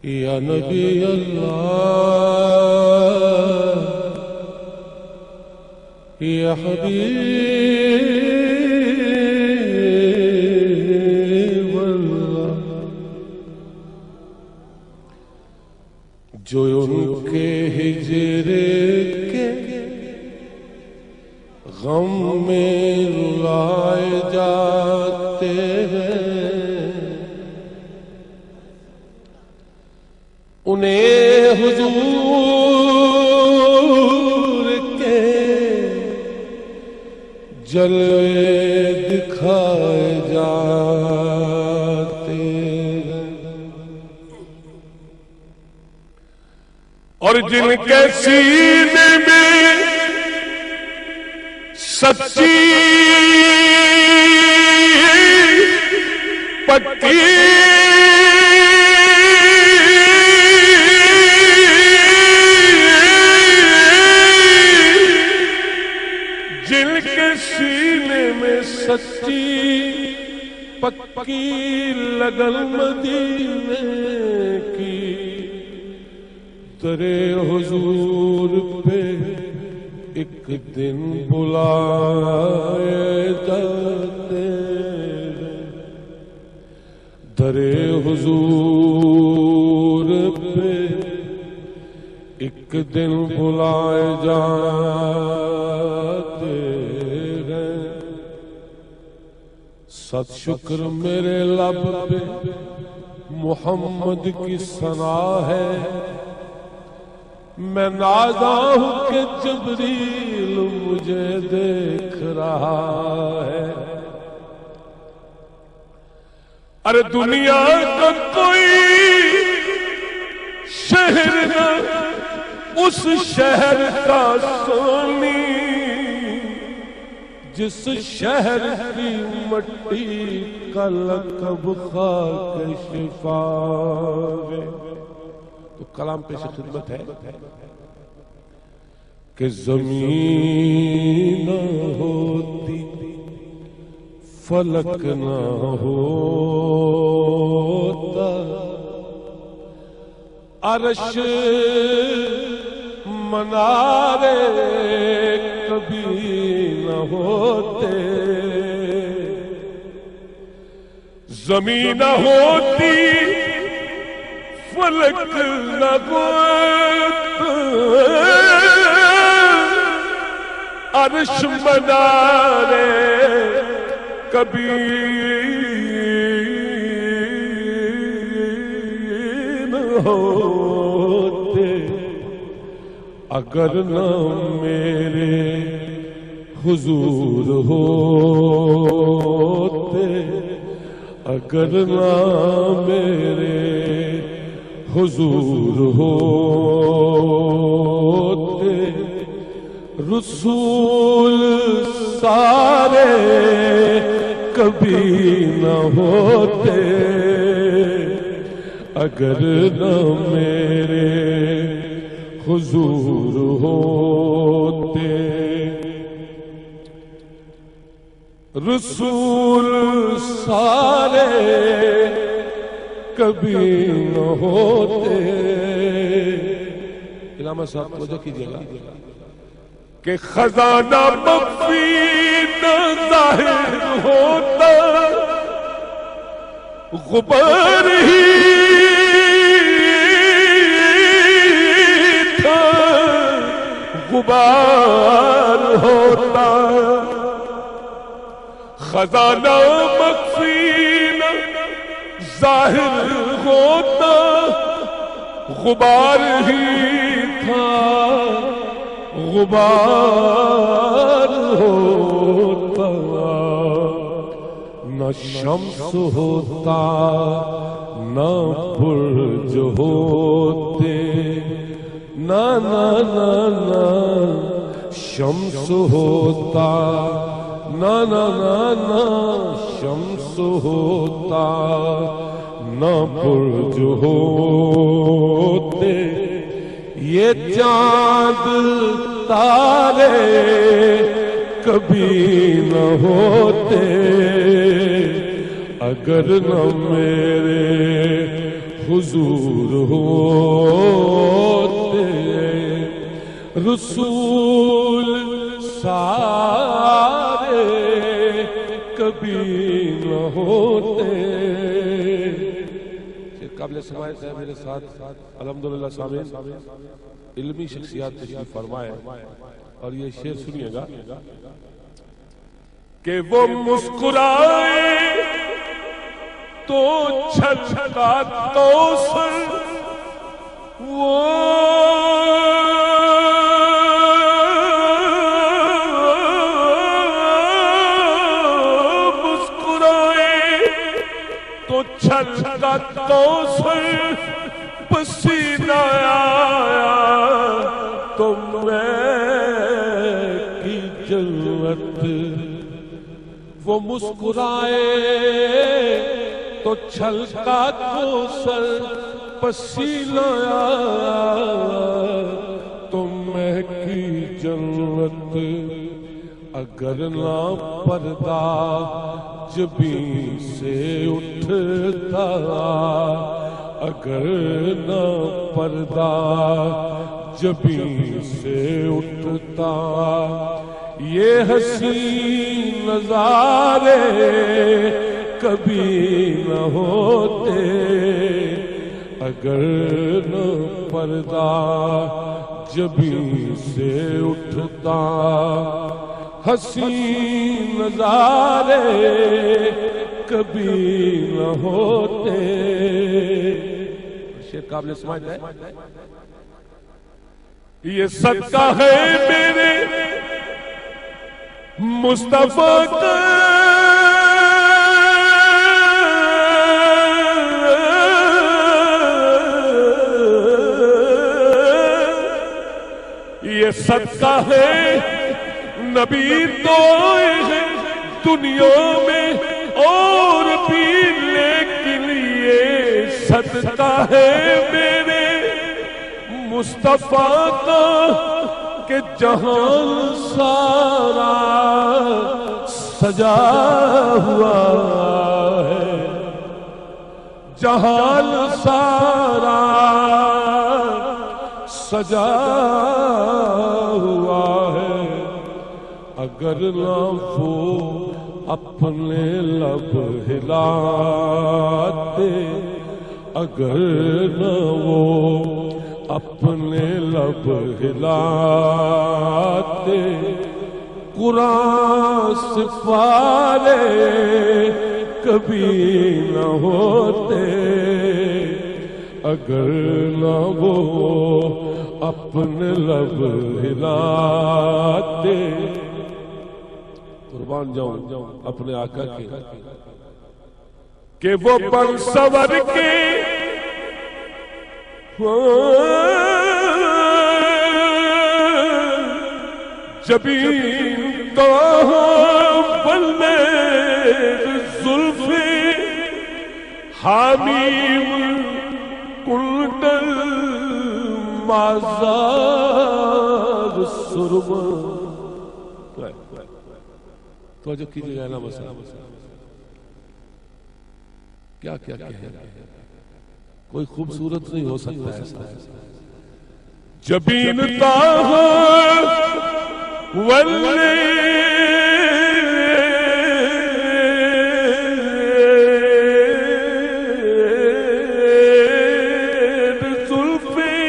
یا نبی اللہ یا حبیب اللہ، جو ان کے ہجر کے غم میں رلائے جاتے ہیں، انہیں حضور کے جلوے دکھائے جاتے ہیں، اور جن کے سینے میں سچی پکی جن کے سینے میں سچی پکی لگن مدینے کی، درے حضور پہ ایک دن بلائے جاتے ہیں، درے حضور پہ ایک دن بلائے جاتے ہیں۔ ست شکر میرے لب پہ محمد کی ثنا ہے، میں نازا ہوں کہ جبریل مجھے دیکھ رہا ہے۔ ارے دنیا کا کوئی شہر نہ اس شہر کا سونی، جس شہر کی مٹی کا لقب خاک شفاوے۔ تو کلام پیش خدمت ہے کہ زمین نہ ہوتی فلک نہ ہوتا، عرش منارے کبھی نہ ہوتے، زمین نہ ہوتی فلک نہ ہوتا، عرش منارے کبھی نہ ہوتے، اگر نہ میرے حضور ہوتے، اگر نہ میرے حضور ہوتے، رسول سارے کبھی نہ ہوتے، اگر نہ میرے حضور ہوتے، رسول سارے کبھی نہ ہوتے۔ علامہ صاحب توجہ کیجیے گا کہ خزانہ مخفی نہ ظاہر ہوتا، غبار ہی تھا غبار ہوتا، خزانہ مخفی نہ ظاہر ہوتا، غبار ہی تھا غبار ہوتا، نہ شمس ہوتا نہ برج ہوتے، نہ شمس ہوتا نہ شمس ہوتا، نہ برج ہوتے، یہ چاند تارے کبھی نہ ہوتے، اگر نہ میرے حضور ہوتے رسول سارے کبھی نہ ہوتے. قابل سماعت ہے میرے ساتھ الحمدللہ سامعین علمی شخصیات تشریف فرمائے اور یہ شعر سنیے گا کہ وہ مسکرائے تو چھچکا تو سر وہ چھلکا تو سر پسینہ آیا تو میں کی جنت. وہ مسکرائے تو چھلکا تو سر پسینہ آیا تو میں کی جنت. اگر نہ پردہ جبیں سے اٹھتا اگر نہ پردہ جبیں سے اٹھتا یہ حسین نظارے کبھی نہ ہوتے. اگر نہ پردہ جبیں سے اٹھتا حسین نظارے کبھی نہ ہوتے. شعر قابل سماعت ہے. یہ صدقہ ہے میرے مصطفیٰ کا یہ صدقہ ہے نبی تو ہے دنیا میں اور بھی لیکن یہ صدقہ ہے میرے مصطفیٰ کا کہ جہان سارا سجا ہوا ہے. جہان سارا سجا ہوا ہے. اگر نہ وہ اپنے لب ہلاتے اگر نہ وہ اپنے لب ہلاتے قرآن سپارے کبھی نہ ہوتے. اگر نہ وہ اپنے لب ہلاتے. قربان جاؤں اپنے آقا کے کہ وہ پر سور کے جبین تو بلے زلف حامیم کنڈل مازار سرما. توجہ کیجئے گا نا مسئلہ کیا کیا کیا کوئی خوبصورت نہیں ہو سکتا ایسا. جبین تاہ واللید زلفی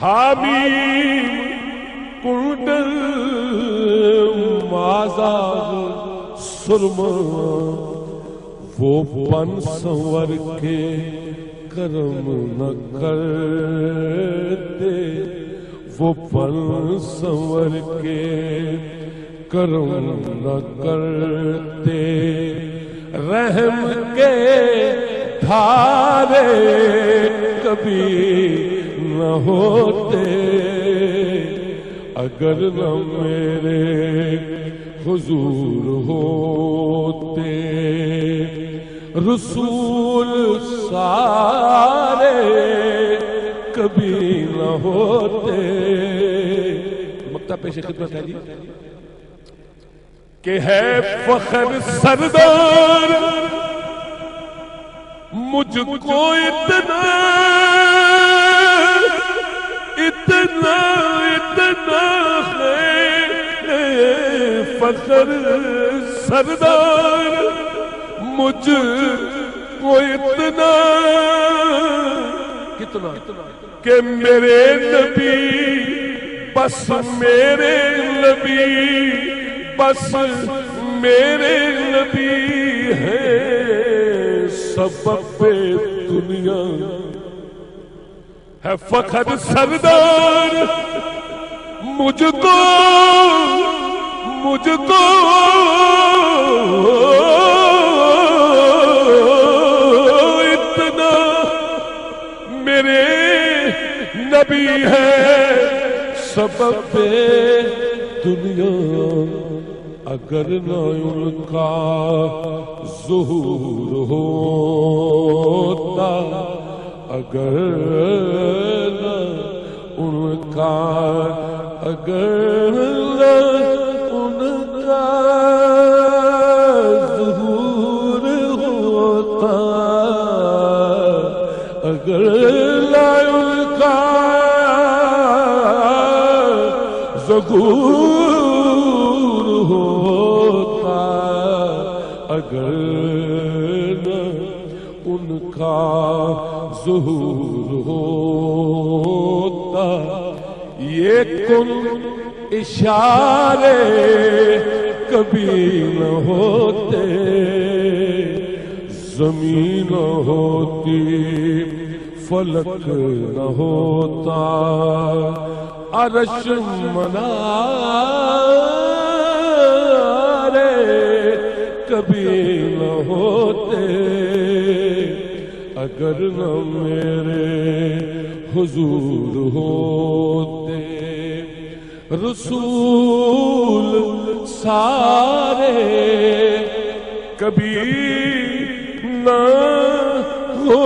حامیم کنڈل مازار سرما. وہ پن سنور کے کرم نہ کرتے وہ پن سنور کے کرم نہ کرتے رحم کے دھارے کبھی نہ ہوتے. اگر نہ میرے حضور ہوتے رسول سارے کبھی نہ ہوتے. مکتب پیش خدمت ہے جی کہ ہے فخر سردار مجھ کو اتنا اتنا اتنا ہے فخر سردار، مجھ کو اتنا کتنا کہ میرے نبی بس میرے نبی بس میرے نبی ہے سبب دنیا ہے فخر سردار، مجھ کو اتنا میرے نبی ہے سبب دنیا، اگر نہ ان کا ظہور ہوتا، اگر نہ ان کا ظہور ہوتا، اگر نہ ان کا ظہور ہوتا، اگر نہ ان کا ظہور ہوتا، یہ کن اشارے کبھی نہ ہوتے، زمین نہ ہوتی فلک نہ ہوتا، عرش منارے کبھی نہ ہوتے، اگر نہ میرے حضور ہوتے، رسول سارے کبھی نہ ہو